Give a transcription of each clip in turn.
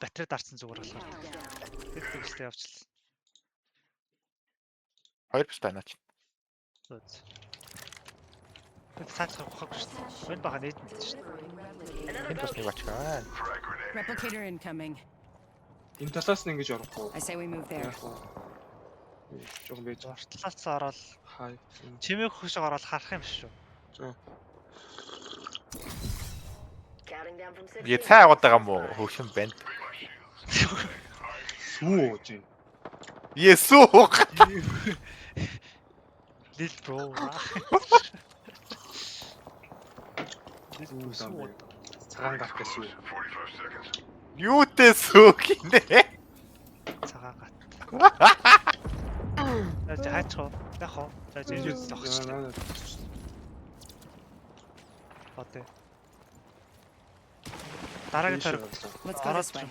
Батарей дарсан зүгээр болохоор. Тэгстэй явчихлаа. Хоёр бис байна ч. Тэг цаацах ухаагүй шүү дээ. Энэ бага нээд мэт шүү дээ. Энэ бас нэг ачгаа. Replicator incoming. Энэ талаас нь ингэж орохгүй. I say we move there. Жог байж Талаас ороод хай. чимээх хөшөг ороод харах юм шүү. За. Би цай аваад байгаа мó хөвшин байна. Сүү ууж байна. Есүх. Лил бро. Цагаан гат гэсэн. Юутэй сүх гинэ. Цагаан гат. За хаачих. Яг хоо. За жижиг зогсчих. Батэ. Дараагийн тойрог Let's go this way.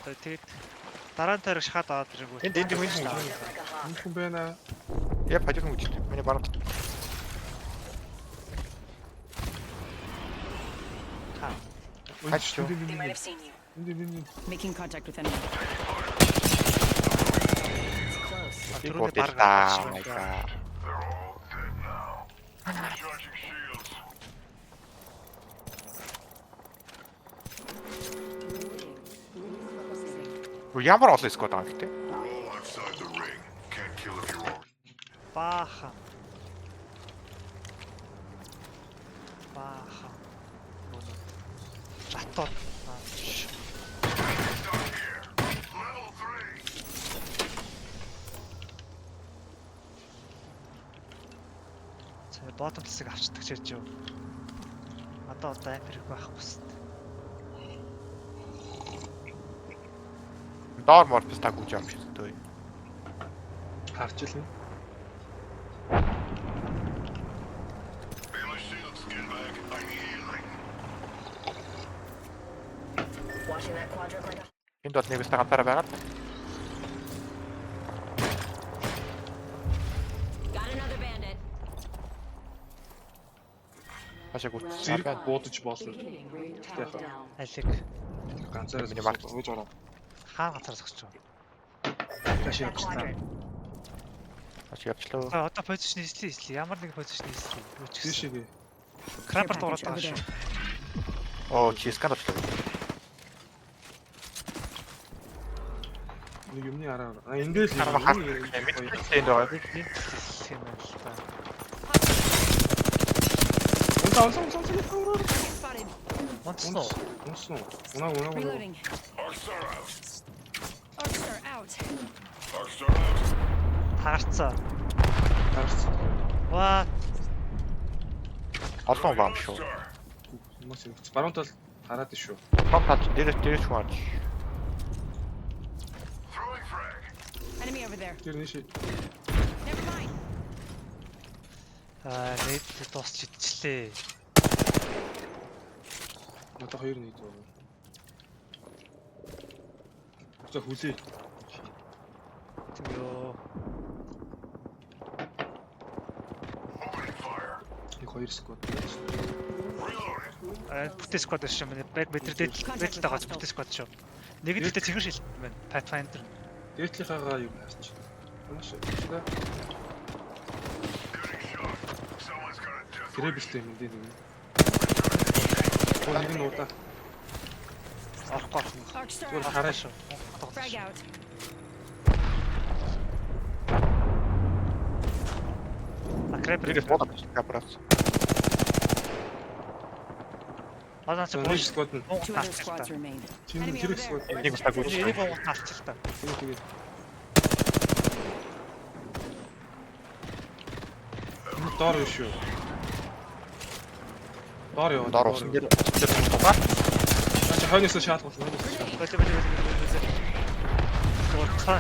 тэгээд дараагийн тойрог шахаад аваад ирэнгүүт. Энд Энэ хүн байна. Я пажиг мөч. Миний баруун. Хачч. They might have seen you. Making contact with enemy. It's close. Түрүүний Бот бараг аваад my шүү. god. Ямар олон сквад байгаа гэдэг. Баахан. Баахан. Жатод. Bottom хэсэг авчдаг ч яж юу. Одоо амперг байхгүй басна. Доор морпс таг үж авч төө. Харж илнэ. Энд бол нэг өстө ганцаараа байгаа. Ашиг үтсэн Зэрэг байна. буудаж болно. Алиг Ганцаараа Миний марк. ууж ороо. хаан ганцаар зогсож байгаа. Тааш явчихсан. Ашиг явчлаа. Одоо позишн хийслээ. Ямар нэг позишн хийслээ. Юу ч гэсэн. Тийшээ. Крапер дуурайд байгаа шүү. Оо, чискан очлоо. Нэг юмны араа. Эндээ л Хараа хаа. Энд байгаа. Тийм байна л та. Унсан. Spotted. Монцсон уу? Унсан. Унаа. Reloading. Arcstar out. Таарцаа. Харсан. Ваа. Олон баам шүү. Хүмүүс явц. Баруун тал хараад шүү. Том талч дээрээс шууж. Enemy over there. Тэр нэшээ. Never mind. Нээд дуусч идчихлээ. Надад хоёр нийт байна. За хүлээ. Тэё. Нэг хоёр сквад. Бүтээс сквад шүү миний. Баг мэдрээд бэтэл байгаа бүтээс сквад шүү. Нэг нь ихтэй цэгэр шилт байна. Pathfinder. Дээдлийнхаагаа юу хаач. Маш их. Грэбэлтэй юм дээ нэг. Нэг нь удаа. Орохгүй. Arcstar Зүгээр out. хараа шүү. Frag out. Крапер. Дээрээс бодож капрас. Одооч Нэг сквад нь. Two other squads remain. Чинь Enemy тэр over сквад. there. Нэг устаг үз. Энийг боо таалчих та. Тэгээд. Доор юу шүү. Доор юу. Доор усан дээр тугаа. Чи хойноос шаалгуул. Бэлээ. Гоо.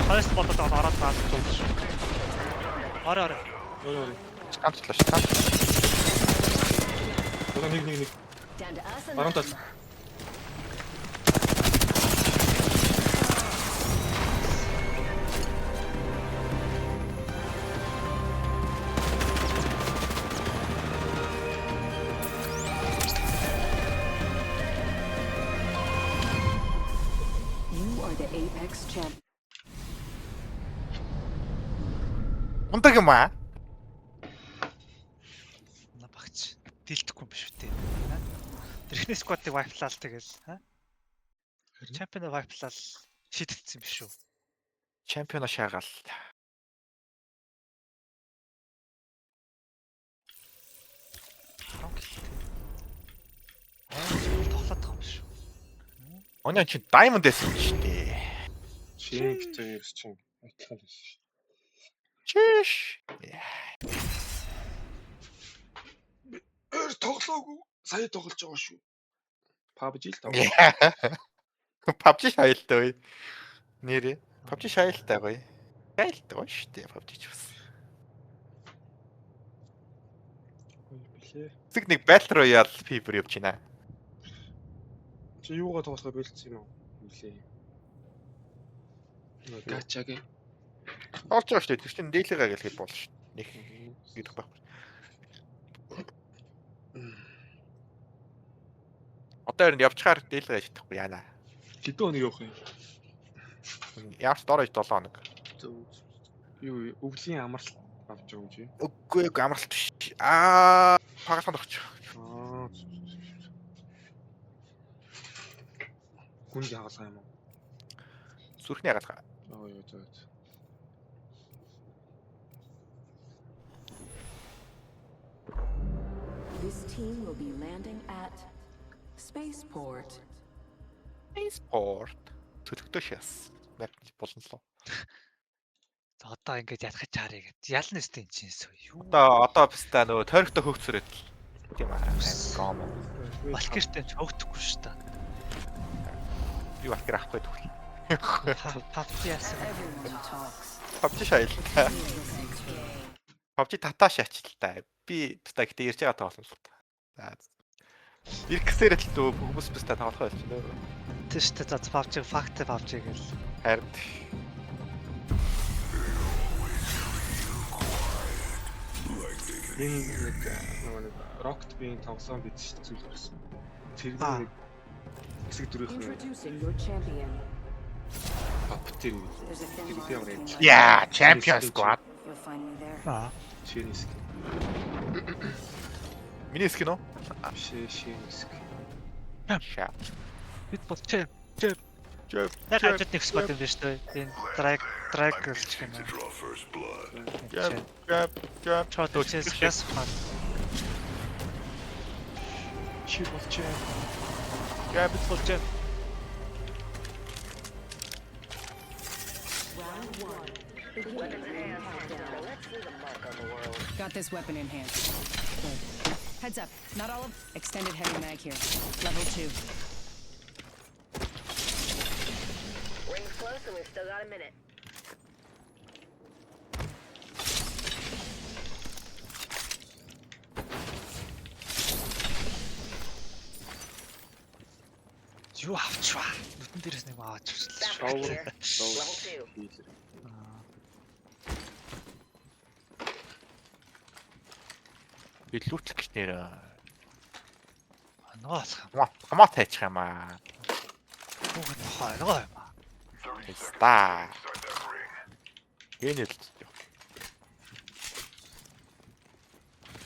Хайс бодоод ороод таад шүү. Ороо. Өөр. Ганцлаа шүү. Одоо нэг. Down to us and Баруун тал. are the Apex champ. Ундаг юм аа. На багч. Дийлдэхгүй юм биш үү те. Тэрхний сквадыг вайплал тэгэл. Чемпион вайплал шийдэгдсэн юм биш үү? Чемпион шаагаал. Тоглоод байгаа юм биш үү? Оня чи Diamond байсан юм шүү дээ. Чингтэй чинь адилхан л шүү. Чиш. Тоглоогүй. Сая тоглож байгаа шүү. PUBG л тоглоо. PUBG шаялтай бай. Нэрээ. PUBG шаялтай бай. Шаялтай бай шүү дээ PUBG ч бас. Билээ. Тэг нэг Battle Royale fever явж байна. Чи юугаа тоглохоо болцсон юм уу? Билээ. Гачагийн. Олж байгаа шүү дээ. Тэр чинь дээлэгээ гэлэхэд болно шүү. Нэг идэх байхгүй. Одоо энэ явчихаар дээлэгээ шидэхгүй яана. Хэдэн хоног явах юм? Ямар ч дорож 7 хоног. Юу өвлийн амралт авч байгаа юм чи? Үгүй ээ амралт биш. Пагасан өгч. Гүнгийн хаалгаа юм уу? Сүрхний хаалгаа. Юу зөө. This team will be landing at Spaceport. Sport. Төлөвтэй шээс. Мap болонлоо. За одоо ингэж ядахж чаарэ гэд. Ялна өстэй энэ чинь юу? Одоо пста нөгөө тойрогтой хөөгцөрөд л. Тийм аа. Гом. Балкертэй ч хөөгдөхгүй шүү дээ. Юу ахэр ахгүй тэгвэл. PUBG яасан. Everyone talks. PUBG шаялтай. PUBG татаа шаачлаа. Би пста гэтээ ирж байгаа тоглоно л та. За. Иргэсээр л дөө хүмүүс пста тоглох байж нөө. Тийм шүү дээ. За PUBG факт PUBG гэл. Харин Энэ нэг Rocket Bean тоглоом бид зүйл гарсан. Тэр нэг хэсэг дөрөв Introducing your champion. аптер There's a thin Give line me a between яа, Champion Squad. You'll find me there. Чиниск. Миний скин үү? Шиниск. Шаа. Бид бол чэп. Яг хажууд нэг сквад юм биш үү? Энэ drag гэлч юм. Jab. Чод үчээс gas фан. Чи бол чи. Бид бол чэп. Got this weapon in hand. Good. Heads up. Not all of extended heavy mag here. Level 2. Ring's close and we've still got a minute. Юу авчваа? Нүдэн дээрээс нэг аваач авчихлаа. Шоу. Level 2. Би лүүтлэх гэж нэр Нөгөө хамаа тайчих юм аа. Хүүхэд нөгөө юм аа. Ста. Энэ л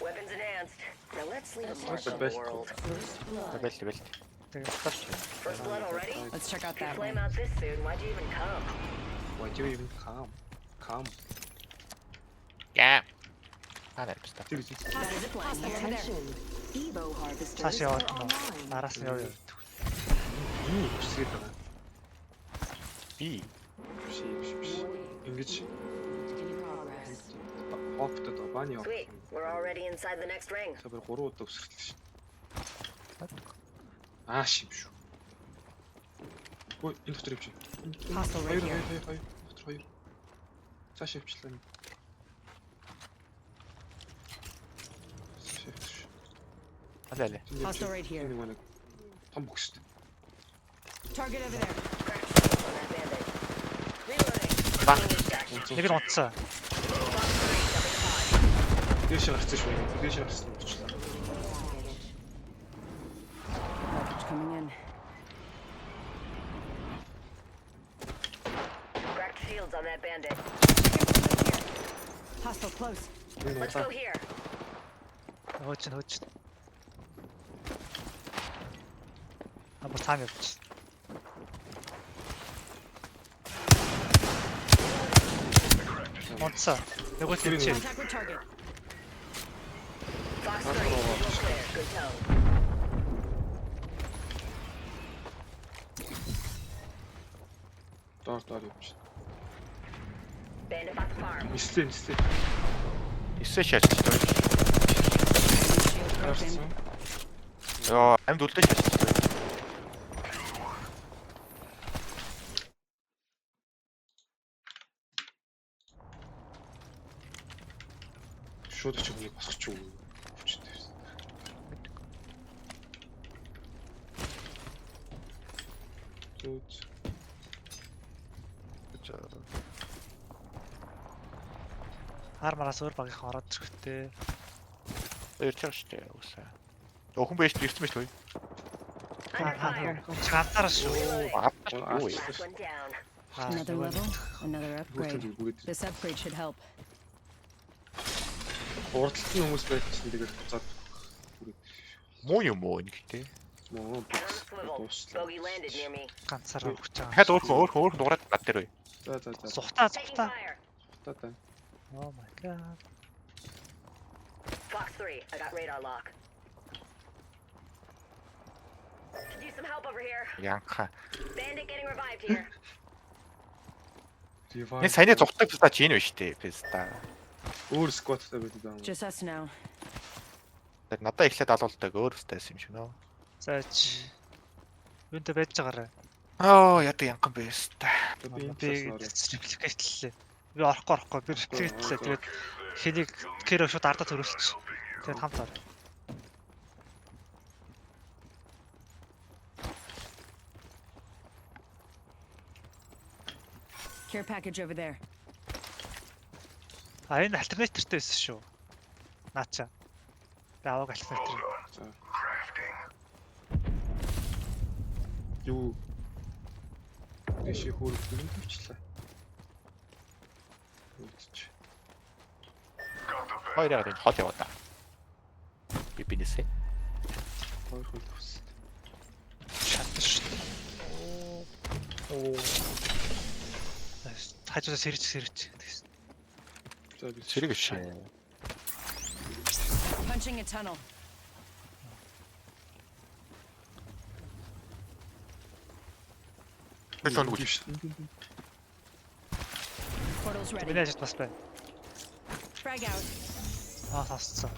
Weapons enhanced. Now let's leave a That's mark the on the best world. бэл. Тэгээд тал. First blood already? Let's check out You that flame one. out this soon. Why'd you even come? Why do you even come? Come. Яа. Аа пста. Тэр Got a zip line here and there. Evo harvesters Цааш are яваад нь. online. Араас нь яваа. юу хүсгээд байгаа. Би Биш. Ингэж In progress. хоптод бааны хоп. Sweet. We're already inside the next ring. Сабар 3 удаа өсрэлтэй шин. Шим шүү. Ой, энэ дотор явчих. Hostile right here. Хоёр. Цааш явчлаа. алаа. Hostile right here. Энэ нэг том бокс. Target over there. On that bandit. Reloading. Нэг нь унтсан. Дээш гарсан шүү. Дээш гарсан болчихлоо. Package coming in. that bandit. Hostile close. Энэ Let's удаа go here. Хөөч. Амар цаана явчих. Монца. Нөгөө Тэрийг тийч. Contact with target. Fox That's 3, what I want. eagle clear. Good tone. доор явчих. Bandit Fox Farm. Нислээ. Эсэ шаачдаг. Shield broken. Таарсан. Йоо, амьд үлдээ шаачдаг. Шууд ч юм босгоч юу. Хүчтэй. Тууч. Армараас өөр багийнхан ороод ирэхтэй. Ирж байгаа шүү дээ. Үсэ. Өхөн бэшт ирсэн мэт хөөе. Ганцаараа шүү. Юу вэ? Last one down. Another level, another upgrade. Бүгд This upgrade should help. урдталт нь хүмүүс байсан тэгээд буцаад Муу юм уу энэ гэдэг. муу On the swivel. Bogey landed near me. Ганцаараа өгч байгаа. Дахиад өөрхөн дуурайд над дээр үе. За. Сухтаа. Taking fire. Та. Oh my god. Fox 3, I got radar lock. Could use some help over here. Янха. Bandit getting revived here. Энэ саяны зурдаг писта чи энэ биш үү писта. Өөр скваттай байдаг юм. Just us now. Тэгээд надад эхлээд алуулдаг өөр пистайс юм шиг нөө. Заач. Юунтэй байж байгаарай. Ядаг янган писта. Би репликэтлээ. Би орохгүй. Би репликэтлээ. Тэгээд хэнийг кэро шууд ардаа төрүүлчих. Тэгээд хамт ор. Care package over there. А энэ альтернативтэй байсан шүү. Наача. Би аваг альтернатив. Юу? Дэши хөрөлдөг юм тавьчлаа. Үтч. Хоёр яг энэ хол яваа та. Би бинэсэ. Хоёр хөл төвс. Шатсан шүү. Оо. Хажуудаас сэрэж. За би Сэрэг шээ. Punching a tunnel. Бэлэн үгүй. Portal's ready. Миний ажид бас байна. Frag out. Тасцсан.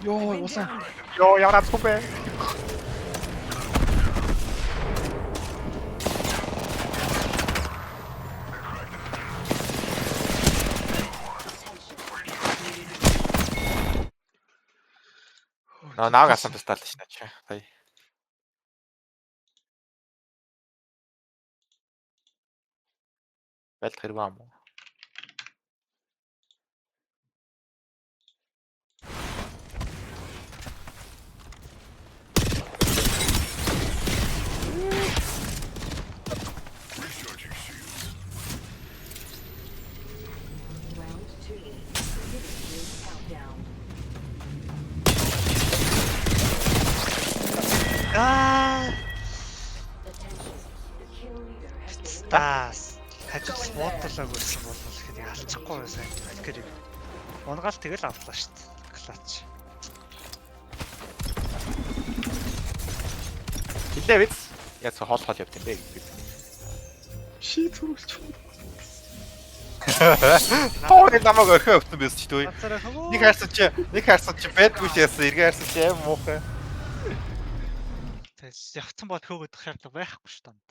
Йоо, Been улаан. downed. Йоо, яарад бэ? Нааг асан тастаал шнэ чи. Сая. Бэлт хэрэг юм уу? Round 2. Countdown. Attention. The kill leader has been Таас. Хажууд бодлоо гэсэн бол ихэд алчихгүй байсан. Тэгэхээр унгаал тэгэл авлаа шүү дээ. Клач. Хилээ биз? Яг хол явт юм бэ гэж. Шийд хөрөлч. Хоорын намайг орхио өгсөн байсан ч дээ. Ганцаараа хөө. Нэг харсан чи бэдгүй шээсэн, эргээ харсан чи аим муухай. Тэгээс явцсан бод хөөгдөх шаардлага байхгүй шүү дээ.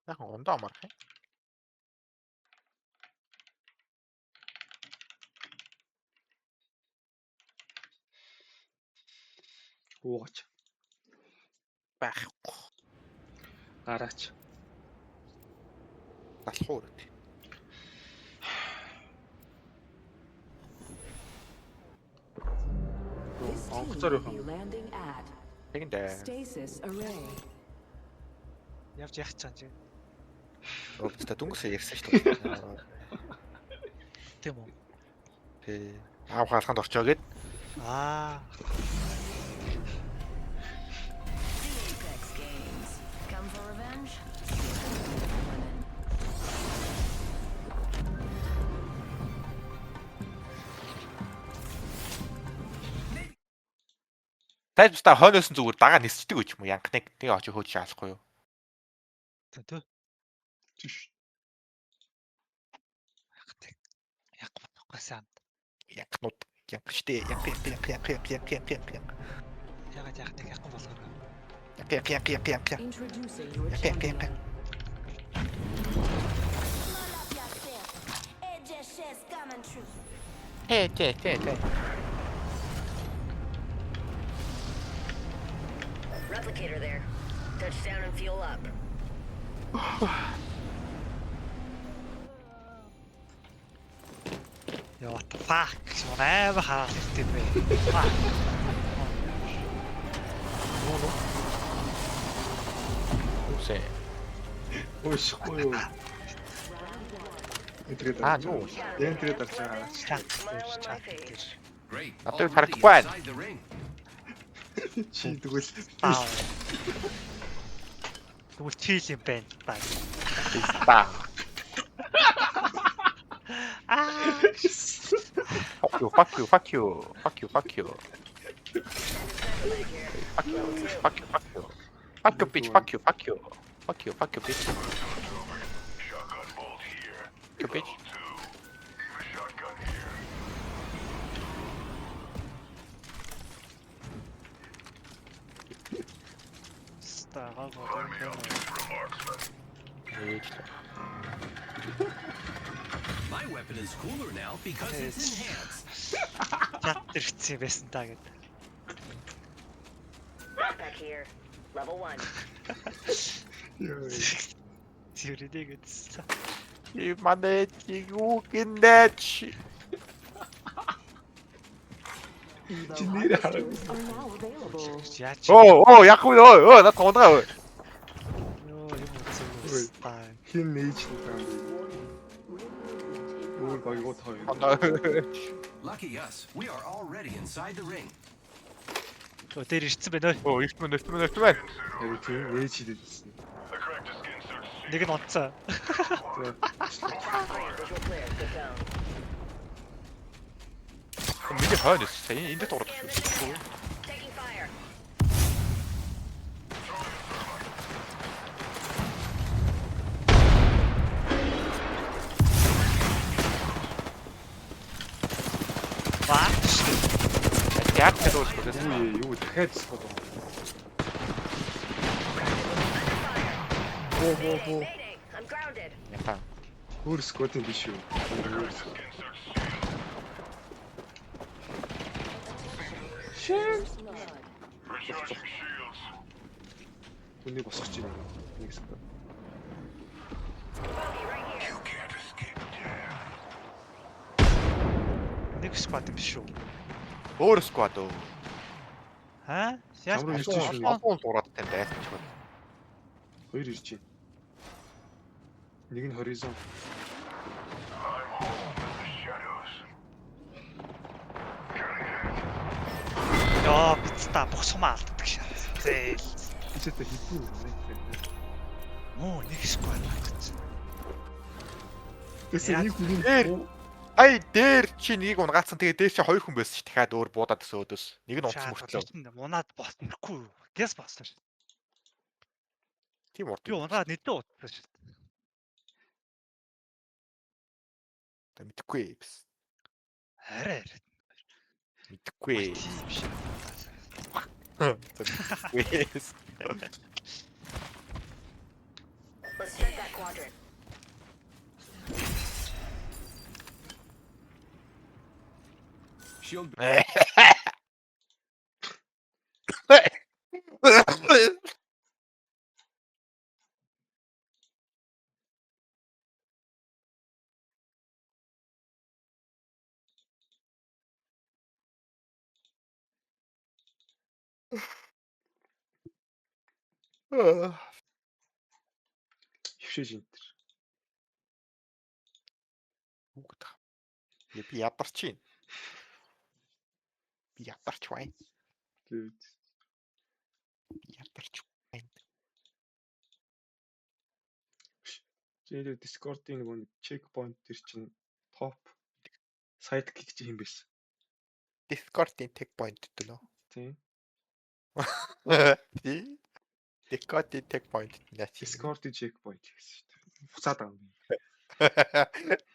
Яг ондоо амарх юм. Уугач. Байхгүй. Гараач. Алах уу гэдэг. This team Онгоцоор will явах be юм. landing at Тэгэндээ. Stasis Array. Явж яах чам чи. Өвчтө дүнгийн ярьсан шүү дээ. Тийм үү? Тий. Аав хаалханд орчоо гэд. Аа. Apex Games. Come for revenge? Тайз та хойноос нь зүгээр дагаа нисчдэг гэж юм уу? Янхныг тэг очиж хөөж шаалахгүй юу? Тэ. Тийш. Яг гасан. Янхнууд янхштэй. Янх. Ягаад яах нэг яхан болгоо. Янх. Introducing your Янх. champion. Тий. Replicator there. Touchdown and fuel up. Yo, what the fuck? Шунаа хараад ирсэн бэ. Үсэ. Өөшгүй юу. Эдрээд Аа, авч. юу. Ян тэрээд авч байгаа. Чат. Great. Надад Already харагдахгүй байна. inside the ring. Чи тэгвэл Баа. Тэгвэл чийл юм байна. Баа. Та. Аа. Fuck you. Fuck you, bitch. Fuck you, bitch. You bitch. Стага гоо. My weapon is cooler now because it's enhanced. Чат ирсэн байсан та гэд. Backpack here. Level 1. ёо. Зүрдээ гэдсэн. И манай юу гинэч. Evo Чи нэр harvesters are now available. Яач. Яг уу, над тондгаа. Ёо юм үзсэн. Баа. Хин нээж байгаа юм. Өөр багуу тоо. Lucky us, we are already inside the ring. Өө дээр ирсэн байна ой. Оо, эрт мэн. Харин тийм нээж хийдсэн. Нэг нь онцоо. Visual clear. Good zone. Миний хойноос сая энд дурд. Taking fire. Баа. Яг хэлүүлсэн. Юу дахиад спот. Mayday. I'm grounded. Яхаа. Өөр скотын биш юу? Өөр скот. Үнийг босгож байна. Нэг скот. Нэг сквад юм биш үү? Өөр сквад оо. Хаа? Яаж Ямар ирж шүү. Олон дураад тань дайсан ч байна. Хоёр ирж байна. Нэг нь хоризон. Яа, бицта бохсомаа алддаг шээ. Зээл. Тэсэтэ хитүү юм. Муу нэг сквад байна. Тэсэ нэг хүн Дээр. Ай, дээр чи нэг унгаацсан. Тэгээ дээр чи хоёр хүн байсан ш. Дахиад өөр буудаад гэсэн өдөөс. Нэг нь унтсан мөртлөө. Мунаад боснохгүй. Гэс босноо шүү. Тийм урд. Би унгаад нэдэ утсан шүү. Мэдхгүй. Арай. Мэдхгүй. Тийм шүү. Мэдхгүй. Let's check that quadrant. Shield Хөвшөөж энэ төр. Би ядарч байна. Би ядарч байна. Тэгээд Ядарч байна. тэгээд Discord-ийн нэг чекпоинт төр чинь топ сайдкик чи хэм байсан. Discord-ийн tech point гэдэг нөө. Тийм. Тий. Discord-ийн tech point нэ. Discord-ийн чекпоинт гэсэн шүү дээ. Буцаад байгаа юм.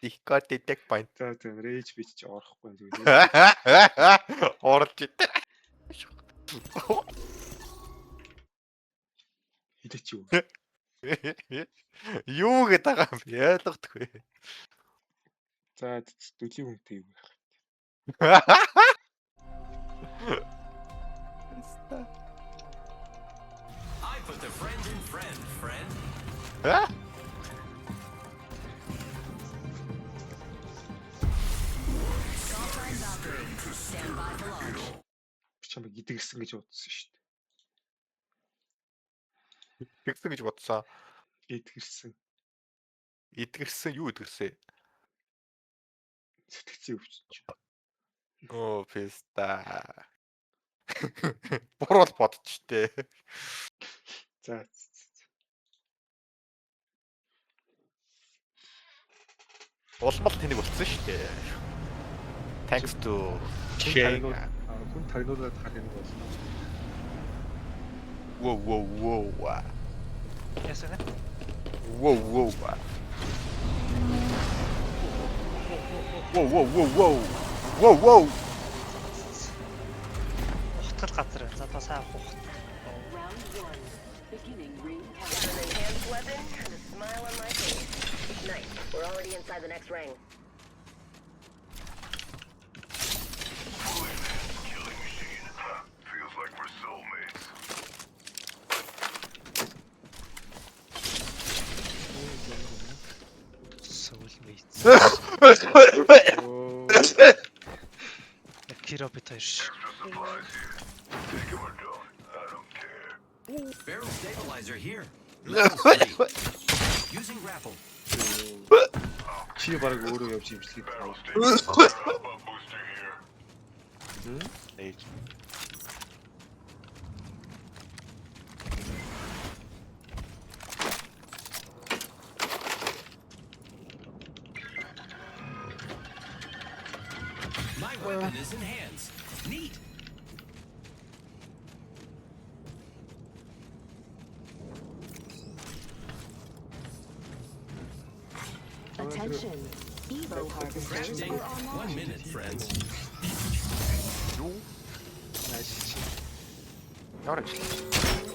Discord-ийн tech point. За тийм рейж бич чи орохгүй юм зүгээр. Орж итэ. Хилээч юу. Юу гэдэг байгаа юм бэ? Ойлгохгүй. За дүлийн хүнтэй юу байх. I put the friend in friend. Stand by for launch. Би чамайг идэгсэн гэж бодсон шүү Тэгсэн гэж бодсоо. дээ. Идэгсэн. Идгэрсэн юу идгэрсэн? Сэтгцэн өвчч. Оо, песта. Буруу бодчихтэй. За. Улмал тэнэг болцсон шүү дээ. Thanks to Хүн тагнуулаад харах юм болно. Whoa. Ясаа. Whoa. Ухтгал газар. За та сайн ухт. Round 1. Beginning ring Got countdown. an enhanced weapon and a smile on my face. Nice. We're already inside the next ring. Feels like we're soulmates. Soulmates. Оо. Киробит хоёр ш. Extra supplies here. Take 'em or don't. I don't care. Barrel stabilizer here. Level 3. Using grapple. Чи баг өөрөө явж имжлэхэд Barrel таа. station. Elbow booster here. My weapon is enhanced. Neat. Attention. Evo harvesters Crafting. are online. 1 minute, friends. Найс. Ямар ч.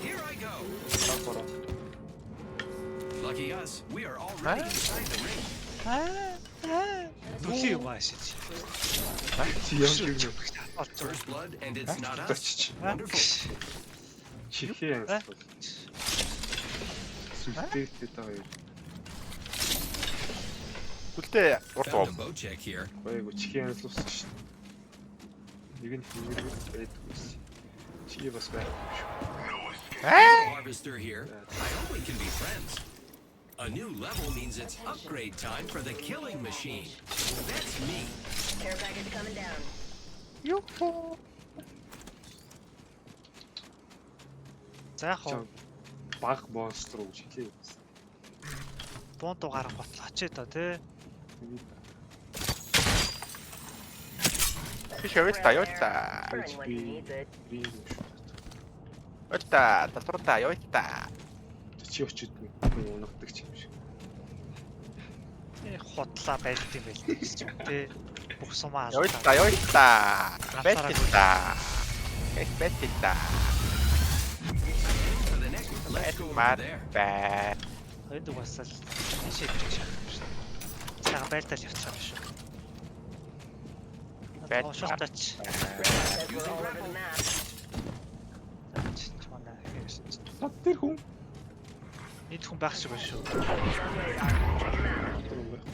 Here I go. Сапора. Lucky us, we are already inside the ring. Нүлийн юм аашиж. Чи ямар юм. First blood, and it's not us. Очиж. Wonderful. Чихээ янз. Сүлдээтэй таа хоёр. Үлдээ урт Found a уу. bow check here. Баяг чихээ янз луусан шүү. Нэг нь хэмнэрэг байдаг байсан. Чи бас байхгүй шүү. Harvester here. I hope we can be friends. A new level means it's upgrade time for the killing machine. That's me. Care package coming down. За яг хоо Баг монстр уу чихээ. буун дугаар готлооч ээ доо тий. Би шавж та явж та. Burn when he needs it. Би юм шүү. Явж та. Татвар та явж та. Чи очиж нэг унагдаг ч юм шиг. Хотлаа байлт юм байл гэж юм тий. Бүх сумаа Явж та. Бэт та. For the Let's go over Mad there. bad. Хоёр дугаас л шийдэж шахах юм шүү. Цагаан байлдал явчих юм шүү. Bad Шуултаач. Says we're all over the map. Чамаа хэрэгсэн. Над тэр хүн. Энд хүн байх шиг байна шүү. Enemies on radar. Check them out. Тэр хүн байх.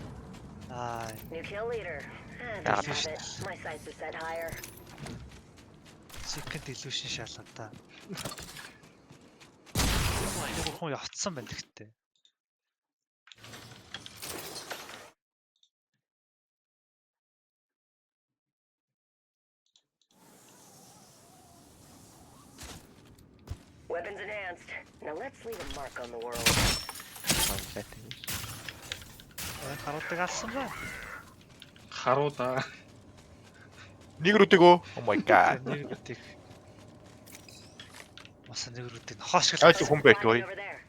Аа, New kill leader. Yeah, There you have it. My sights are set higher. second illusion шалгав та. Нэг хүн явцсан байна гэхдээ. Weapons enhanced. Now let's leave a mark on the world. Харуудаг алсан байна. Харуудаа. Нэг рүүтэйгөө. Oh my god. Нэг рүүдийг. Мас нэг рүүдийг хоошгол. Ай хүн байх вэ? Over there.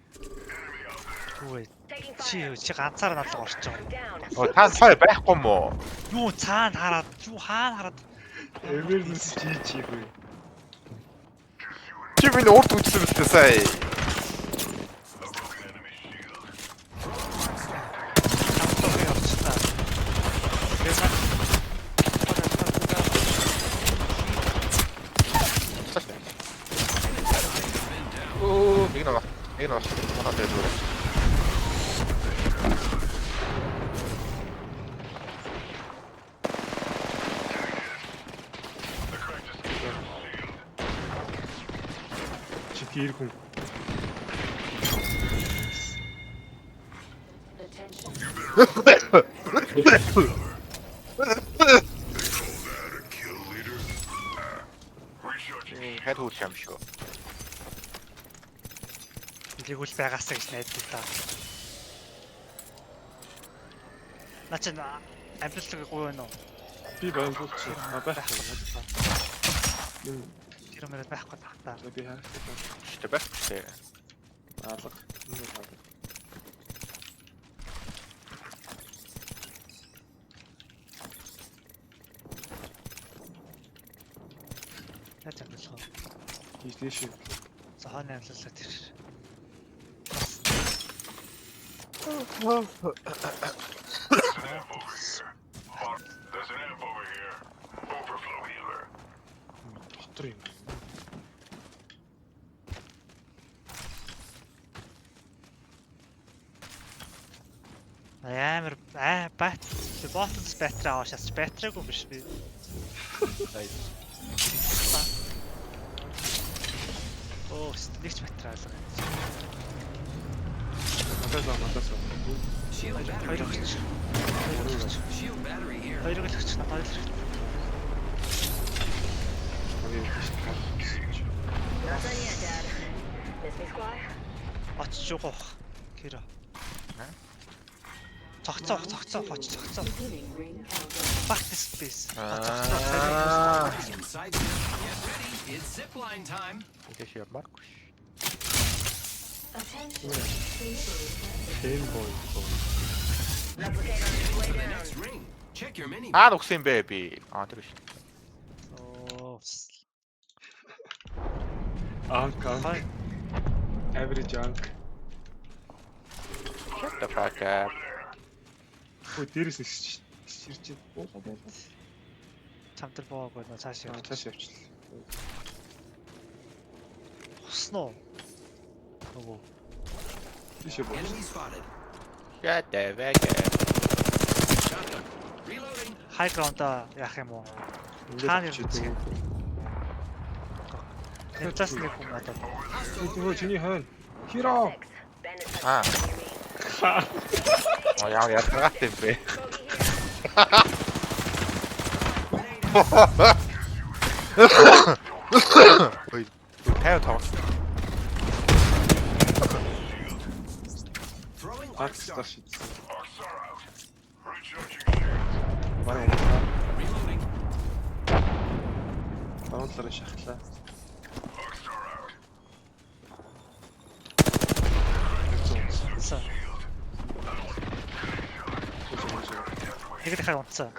Үгүй. Taking fire. Чи ганцаар надлаг орж байгаа. Down. Оо та сая байхгүй мó? Юу цаана хараад, юу хаана хараад. Emergency GG бай. Чи минь урд үзсэн бэлээ сая. Оо, нэг нэг. Манай дээр дөрөв. Чи тэр хүн. Attention. Kill leader. Recharging. Хэд хурц юм шүү. Илэгүүл байгаасаа гэж найддаг та. Наач амжилтыг гуй байна уу? Би байлгуулч. Байх юм. Тэр мөрөд байхгүй та. Би харагдсан. Штэ байх штэ. Алга. Энэ алга. Яаж амжилтаа. Ийш тийш. За хаана амжилтаа тэр. There's an amp over here. Overflow healer. Дотор юм. Амар бат ботс батарей аваа шатч батарейгүй биш би. Оо, нэгч батарей алга. Надаас. Shield battery Хоёр here. өгч. Shield battery here. Хоёр өгч надад хоёр. Not done yet, Dad. Miss me, squad? Очиж уу. Киро. Цогцоо очиж. Beginning ring countdown. Back to space. Аа. Inside. Get ready. It's zipline time. Тэш ямаргүй. Attention. Хэн бой. Replicator on its way For the down. next ring. Check your mini. Аа нүгсэн бэ би. Аа тэр биш. Оо. Анк. Хай. Average ank. Shut the fuck up. Өө дээрээс ирж байна. Чамтар боогүй нөө цааш явж. Цааш явчихлаа. Хусноо. Нөгөө. Тийшээ боо. Enemy spotted. Shut the fuck up. Shot them. Reloading. High ground-а яах юм уу? Хаана юм бэ? Тэцэс нэг хүн надад. Өө чиний хойно. Хиро. Six. Bandit touch. Ah. You mean? Аа яа яагаад юм бэ? Ой, тайв тоос. Throwing arc Арк star. стар шийдсэн. Arcs are out. Recharging shields. Манай умаа. Reloading. Давуулаараа шахлаа. Arcs are out. Унтсан. Нэг дахиад унтсан.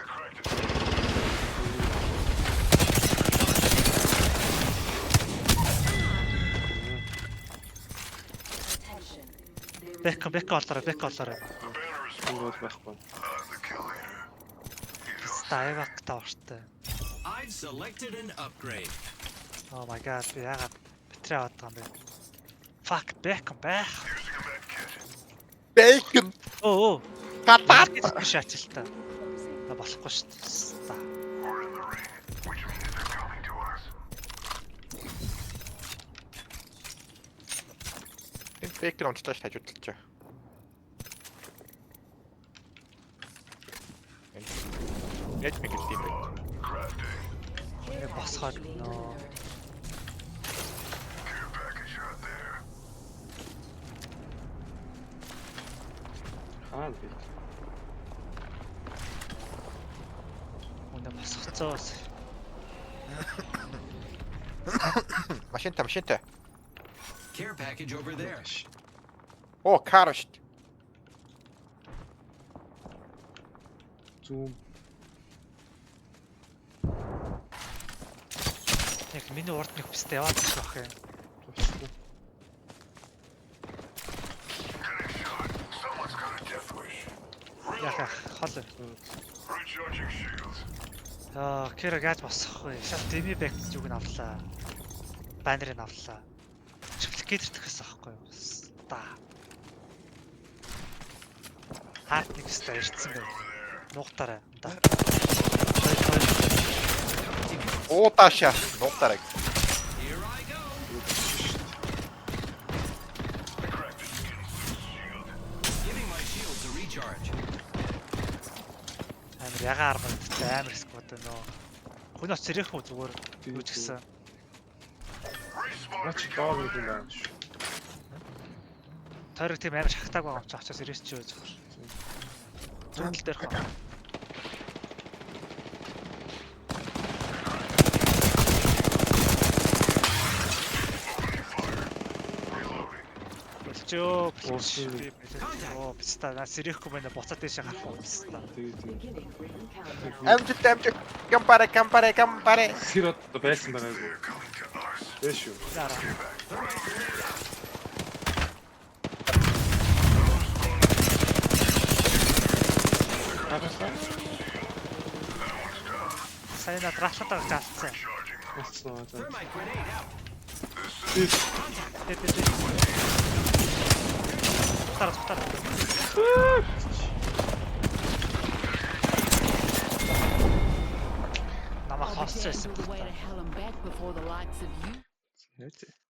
Бэк олоорой. Энэ бол байхгүй. Стайвак тааштай. I've selected an upgrade. Oh my god, би яагаад битрээ аваад байгаа юм бэ? Fuck, бэк байх. Bacon. Оо. Катат. Биш ачилтаа. На болохгүй шүү дээ. Энэ bacon онцлоош хажуудалчаа. Яаж мэгэл тийм бэ? Энэ босгоод нөө. Аа би. Үнэ босгоцоос. Машинтай. Care package over there. Оо, карш. Зүүн. Яг миний урд нэг пистэ яваад байх юм. Тусахгүй. Яхаа хол. Кэра яаж босгохгүй. Шал дими бэк зүг нь авлаа. Баннерыг авлаа. Репликатор төгсөн аахгүй юу? Та. Хат нэг сте ирсэн бай. Нугтараа. Оо, таашаа. Нугтараг. Here I go. Giving my shields a recharge. Амар ягаар аргатай амар сквад нөө. Хөнөөс зэрэг хөө зүгээр юу ч гэсэн. Наач доор нэг юм байна шүү. Тойрог тийм амар шахтааг байгаа юм чи очоос ирээс чи үзэх. Зүгэл дээр хөө. Болчоо. Оо биста на сэрэхгүй байна буцаад дэше гарах юм биста. Тэгээд Beginning ring countdown. Амжит. Кампаре. тэр одоо байсан байгаагүй. Дээ шүү. Зара. Сайн адрахлаад гаалцсан. Болцсон аа. Thermite grenade out. Тара. Намайг I'll be хосчихсан. taking the way to hell and back before the likes of you. Яа.